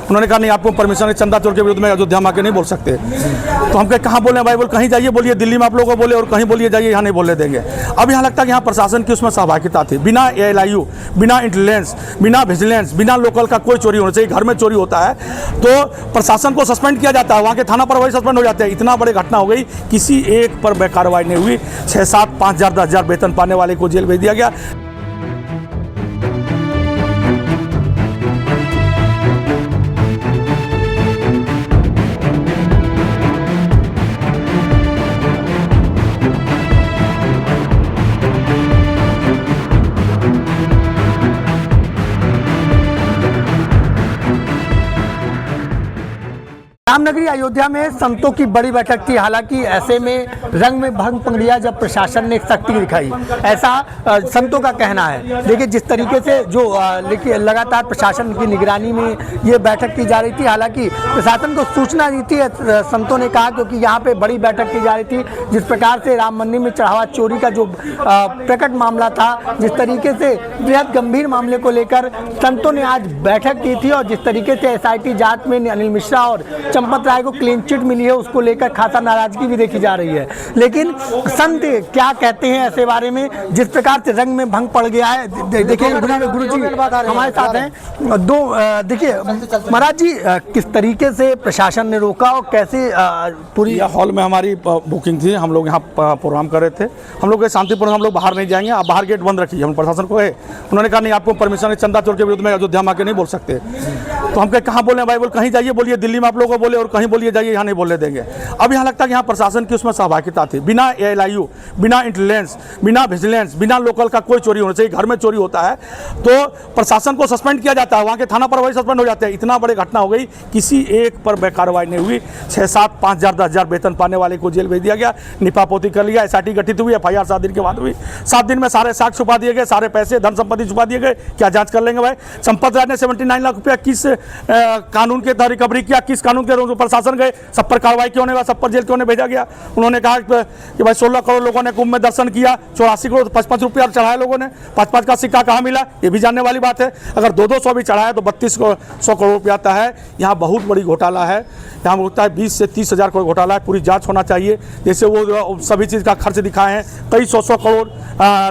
उन्होंने कहा नहीं आपको परमिशन है, चंदा चोर के विरुद्ध में अयोध्या में आके नहीं बोल सकते। तो हम कहाँ बोले भाई, बोल कहीं जाइए बोलिए, दिल्ली में आप लोगों को बोले और कहीं बोलिए जाइए, यहाँ नहीं बोलने देंगे। अब यहाँ लगता है कि यहाँ प्रशासन की उसमें सहभागिता थी। बिना ALIU, बिना इंटेलिजेंस, बिना विजिलेंस, बिना लोकल का कोई चोरी होना चाहिए। घर में चोरी होता है तो प्रशासन को सस्पेंड किया जाता है, वहाँ के थाना प्रभारी सस्पेंड हो जाते हैं। इतना बड़ी घटना हो गई, किसी एक पर कार्रवाई नहीं हुई। 6-7, 5,000, 10,000 वेतन पाने वाले को जेल भेज दिया गया। रामनगरी अयोध्या में संतों की बड़ी बैठक थी। हालांकि ऐसे में रंग में भंग पड़ गया जब प्रशासन ने सख्ती दिखाई, ऐसा संतों का कहना है। देखिए जिस तरीके से जो लगातार प्रशासन की निगरानी में ये बैठक की जा रही थी, हालांकि प्रशासन को सूचना दी थी, संतों ने कहा, क्योंकि यहाँ पे बड़ी बैठक की जा रही थी। जिस प्रकार से राम मंदिर में चढ़ावा चोरी का जो प्रकट मामला था, जिस तरीके से बेहद गंभीर मामले को लेकर संतों ने आज बैठक की थी, और जिस तरीके से SIT जांच में अनिल मिश्रा और चंपत राय को क्लीन चिट मिली है, उसको लेकर खासा नाराजगी भी देखी जा रही है। लेकिन संत क्या कहते हैं ऐसे बारे में, जिस प्रकार से रंग में भंग पड़ गया है। देखिए गुरुजी हमारे साथ हैं दो। देखिए महाराज जी, किस तरीके से प्रशासन ने रोका और कैसे पूरी हॉल में हमारी बुकिंग थी, हम लोग यहाँ प्रोग्राम कर रहे थे। हम लोग शांतिपूर्ण, हम लोग बाहर नहीं जाएंगे, आप बाहर गेट बंद रखिए। हम प्रशासन को है, उन्होंने कहा नहीं आपको परमिशन है, चंदा चोर के विरुद्ध में अयोध्या में आके नहीं बोल सकते। तो हम कहाँ बोले भाई, बोल कहीं जाइए बोलिए, दिल्ली में आप लोगों को बोले और कहीं बोलिए जाइए, यहाँ नहीं बोलने देंगे। अब यहाँ लगता है कि यहाँ प्रशासन की उसमें सहभागिता थी। बिना ALIU, बिना इंटेलिजेंस, बिना विजिलेंस, बिना लोकल का कोई चोरी होना चाहिए। घर में चोरी होता है तो प्रशासन को सस्पेंड किया जाता है, वहाँ के थाना प्रभारी सस्पेंड हो जाते हैं। इतना बड़ी घटना हो गई, किसी एक पर कार्रवाई नहीं हुई। 6-7, 5,000, 10,000 वेतन पाने वाले को जेल भेज दिया गया। निपापोती कर लिया, SIT गठित हुई, FIR 7 दिन के बाद हुई। 7 दिन में सारे साक्ष्य छुपा दिए गए, सारे पैसे धन संपत्ति छुपा दिए गए। क्या जांच कर लेंगे भाई? चंपत राय ने 79 लाख रुपया किस कानून के तहत रिकवरी किया, किस कानून के प्रशासन गए, सब पर कार्रवाई क्यों नहीं हुआ, सब पर जेल क्यों नहीं भेजा गया? उन्होंने कहा कि भाई 16 करोड़ लोगों ने कुंभ में दर्शन किया, 84 करोड़ 5-5 रुपया चढ़ाया लोगों ने, 5-5 का सिक्का कहाँ मिला, ये भी जानने वाली बात है। अगर 200 भी चढ़ाया तो 3200 करोड़ रुपया आता है। यहाँ बहुत बड़ी घोटाला है, यहाँ होता है 20 से 30,000 करोड़ घोटाला है। पूरी जांच होना चाहिए। जैसे वो सभी चीज़ का खर्च दिखाए हैं, कई 100 करोड़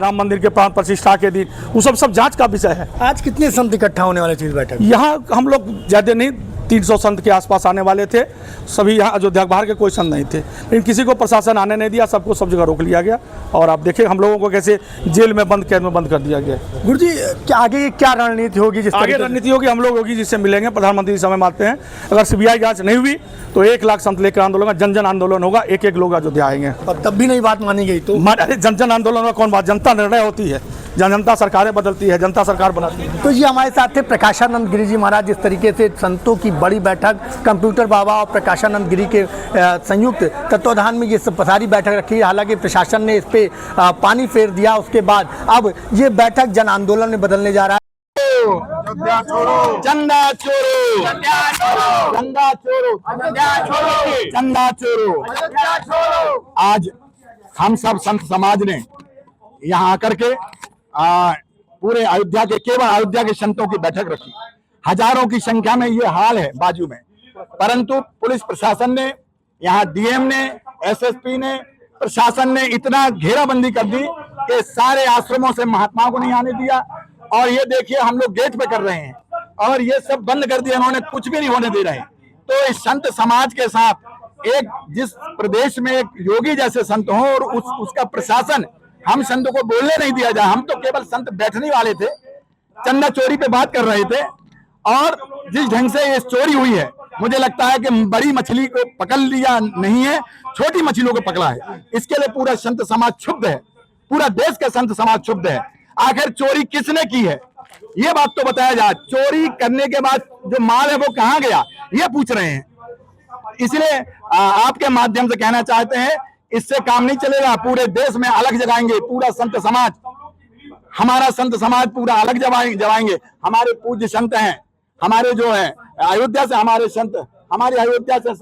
राम मंदिर के प्राण प्रतिष्ठा के दिन, वो सब जांच का विषय है। आज कितने संत इकट्ठा होने वाले चीज बैठक? यहाँ हम लोग ज़्यादा नहीं, 300 संत के आसपास आने वाले थे। सभी यहाँ अयोध्या बाहर के कोई संत नहीं थे, लेकिन किसी को प्रशासन आने नहीं दिया, सबको सब जगह रोक लिया गया। और आप देखें हम लोगों को कैसे जेल में बंद, कैद में बंद कर दिया गया। गुरुजी क्या आगे क्या रणनीति होगी? जिस आगे रणनीति होगी, हम लोग होगी जिससे मिलेंगे, प्रधानमंत्री समय मानते हैं। अगर CBI जांच नहीं हुई तो 1 लाख संत लेकर आंदोलन, जन आंदोलन होगा। एक लोग अयोध्या आएंगे। और तब भी नहीं बात मानी गई तो? अरे जन आंदोलन में कौन बात, जनता निर्णय होती है, जनता सरकारें बदलती है, जनता सरकार बनाती है। तो जी हमारे साथ थे प्रकाशानंद गिरी जी महाराज। जिस तरीके से संतों की बड़ी बैठक, कंप्यूटर बाबा और प्रकाशानंद गिरी के संयुक्त तत्वाधान में ये सब सारी बैठक रखी। हालांकि प्रशासन ने इस पे पानी फेर दिया। उसके बाद अब ये बैठक जन आंदोलन में बदलने जा रहा है। चंदा चोरो, चंदा चोरो, चंदा चोरो, चंदा चोरो। आज हम सब संत समाज ने यहाँ आकर के पूरे अयोध्या के, केवल अयोध्या के संतों की बैठक रखी। हजारों की संख्या में ये हाल है बाजू में, परंतु पुलिस प्रशासन ने, यहाँ DM ने, SSP ने, प्रशासन ने इतना घेराबंदी कर दी कि सारे आश्रमों से महात्माओं को नहीं आने दिया। और ये देखिए हम लोग गेट पे कर रहे हैं और ये सब बंद कर दिया इन्होंने, कुछ भी नहीं होने दे रहे। तो इस संत समाज के साथ एक, जिस प्रदेश में एक योगी जैसे संत हो और उसका प्रशासन हम संतों को बोलने नहीं दिया जाए। हम तो केवल संत बैठने वाले थे, चंदा चोरी पे बात कर रहे थे। और जिस ढंग से ये चोरी हुई है, मुझे लगता है कि बड़ी मछली को पकड़ लिया नहीं है, छोटी मछलियों को पकड़ा है। इसके लिए पूरा संत समाज क्षुब्ध है, पूरा देश का संत समाज क्षुब्ध है। आखिर चोरी किसने की है, ये बात तो बताया जाए। चोरी करने के बाद जो माल है वो कहाँ गया, ये पूछ रहे हैं। इसलिए आपके माध्यम से कहना चाहते हैं, इससे काम नहीं चलेगा। पूरे देश में अलग जगाएंगे पूरा संत समाज, हमारा संत समाज पूरा अलग जगाएंगे। हमारे पूज्य संत हैं, हमारे जो है अयोध्या से हमारे संत, हमारे अयोध्या से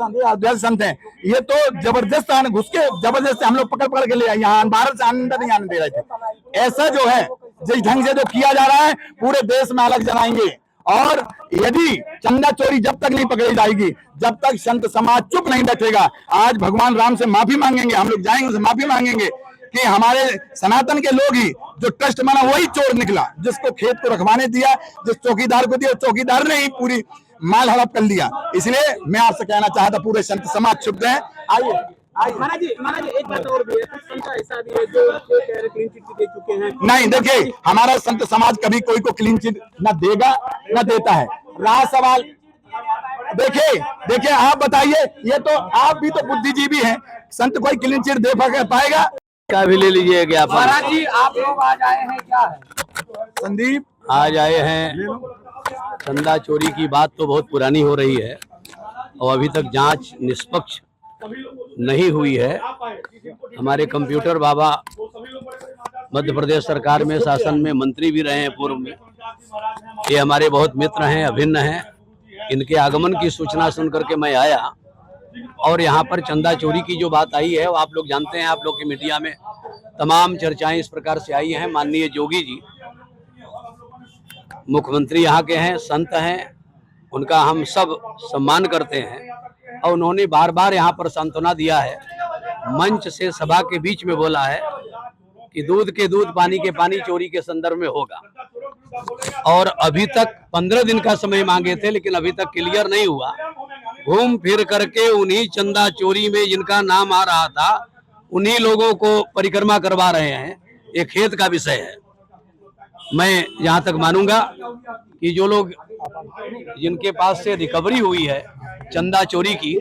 संत हैं। ये तो जबरदस्त घुस के जबरदस्त हम लोग पकड़ के ले आए, यहाँ भारत से अंदर नहीं आने दे रहे थे। ऐसा जो है जिस ढंग से जो किया जा रहा है, पूरे देश में अलग जलाएंगे और यदि चंदा चोरी जब तक नहीं पकड़ी जाएगी, जब तक संत समाज चुप नहीं बैठेगा, आज भगवान राम से माफी मांगेंगे, हम लोग जाएंगे उनसे माफी मांगेंगे कि हमारे सनातन के लोग ही जो ट्रस्ट बना वही चोर निकला, जिसको खेत को रखवाने दिया, जिस चौकीदार को दिया, चौकीदार ने ही पूरी माल हड़प कर लिया। इसलिए मैं आपसे कहना चाहता पूरे संत समाज चुप रहे। आइए महाराज जी एक बात और भी है, कुछ संत ऐसा भी है जो कह रहे क्लीन चिट दे चुके हैं। नहीं, देखिए हमारा संत समाज कभी कोई को क्लीन चिट न देगा न देता है। रहा सवाल, देखिए आप बताइए, ये तो आप भी तो बुद्धिजीवी हैं, संत कोई क्लीन चिट दे पाएगा? का भी ले लीजिए ज्ञापन। महाराज जी आप लोग आज आए हैं, क्या है? संदीप आज आए हैं, चंदा चोरी की बात तो बहुत पुरानी हो रही है और अभी तक जांच निष्पक्ष नहीं हुई है। हमारे कंप्यूटर बाबा मध्य प्रदेश सरकार में शासन में मंत्री भी रहे हैं पूर्व में। ये हमारे बहुत मित्र हैं, अभिन्न हैं। इनके आगमन की सूचना सुन करके मैं आया और यहाँ पर चंदा चोरी की जो बात आई है वो आप लोग जानते हैं, आप लोग की मीडिया में तमाम चर्चाएं इस प्रकार से आई हैं। माननीय योगी जी मुख्यमंत्री यहाँ के हैं, संत हैं, उनका हम सब सम्मान करते हैं और उन्होंने बार बार यहाँ पर सांत्वना दिया है, मंच से सभा के बीच में बोला है कि दूध के दूध पानी के पानी चोरी के संदर्भ में होगा। और अभी तक 15 दिन का समय मांगे थे लेकिन अभी तक क्लियर नहीं हुआ। घूम फिर करके उन्हीं चंदा चोरी में जिनका नाम आ रहा था उन्हीं लोगों को परिक्रमा करवा रहे हैं। ये खेत का विषय है। मैं जहाँ तक मानूंगा कि जो लोग जिनके पास से रिकवरी हुई है चंदा चोरी की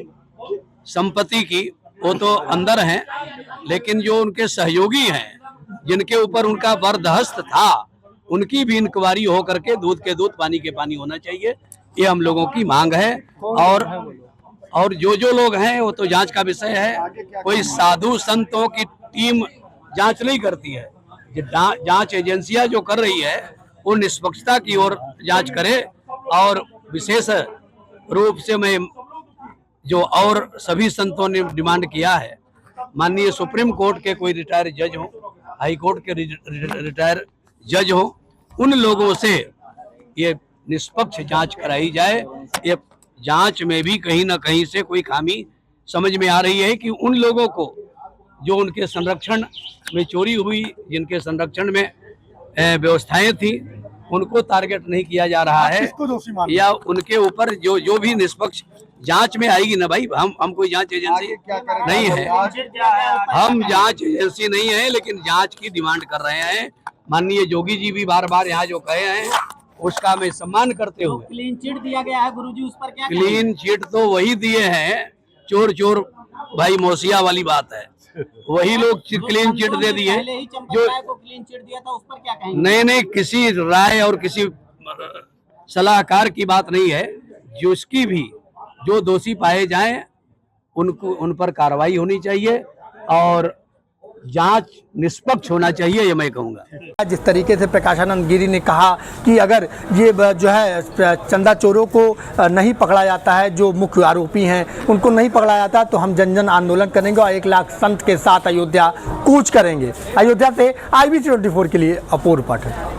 संपत्ति की, वो तो अंदर हैं, लेकिन जो उनके सहयोगी हैं जिनके ऊपर उनका बर्दहस्त था उनकी भी इंक्वायरी हो करके दूध के दूध पानी के पानी होना चाहिए। ये हम लोगों की मांग है। और जो लोग हैं वो तो जांच का विषय है। कोई साधु संतों की टीम जांच नहीं करती है। जांच एजेंसियां जो कर रही है वो निष्पक्षता की ओर जांच करे। और विशेष रूप से मैं जो और सभी संतों ने डिमांड किया है, माननीय सुप्रीम कोर्ट के कोई रिटायर्ड जज हो, हाई कोर्ट के रिटायर्ड जज हो, उन लोगों से ये निष्पक्ष जांच कराई जाए। ये जांच में भी कहीं ना कहीं से कोई खामी समझ में आ रही है कि उन लोगों को जो उनके संरक्षण में चोरी हुई, जिनके संरक्षण में व्यवस्थाएं थी, उनको टारगेट नहीं किया जा रहा है या उनके ऊपर जो भी निष्पक्ष जांच में आएगी ना भाई। हम कोई जांच एजेंसी नहीं है, हम जांच एजेंसी नहीं है, लेकिन जांच की डिमांड कर रहे हैं। माननीय योगी जी भी बार बार यहाँ जो कहे हैं उसका मैं सम्मान करते हुए। क्लीन चिट दिया गया है गुरुजी, उस पर क्या? क्लीन चिट तो वही दिए हैं, चोर चोर भाई मौसिया वाली बात है, वही लोग क्लीन चिट दे दिए जो क्लीन चिट दिया था, उस पर क्या कहेंगे? नहीं, किसी राय और किसी सलाहकार की बात नहीं है। जिसकी भी जो दोषी पाए जाएं उन पर कार्रवाई होनी चाहिए और जांच निष्पक्ष होना चाहिए, ये मैं कहूँगा। जिस तरीके से प्रकाशानंद गिरी ने कहा कि अगर ये जो है चंदा चोरों को नहीं पकड़ा जाता है, जो मुख्य आरोपी हैं उनको नहीं पकड़ा जाता, तो हम जन आंदोलन करेंगे और 1 लाख संत के साथ अयोध्या कूच करेंगे। अयोध्या से IBC 24 के लिए अपूर्व पाठक।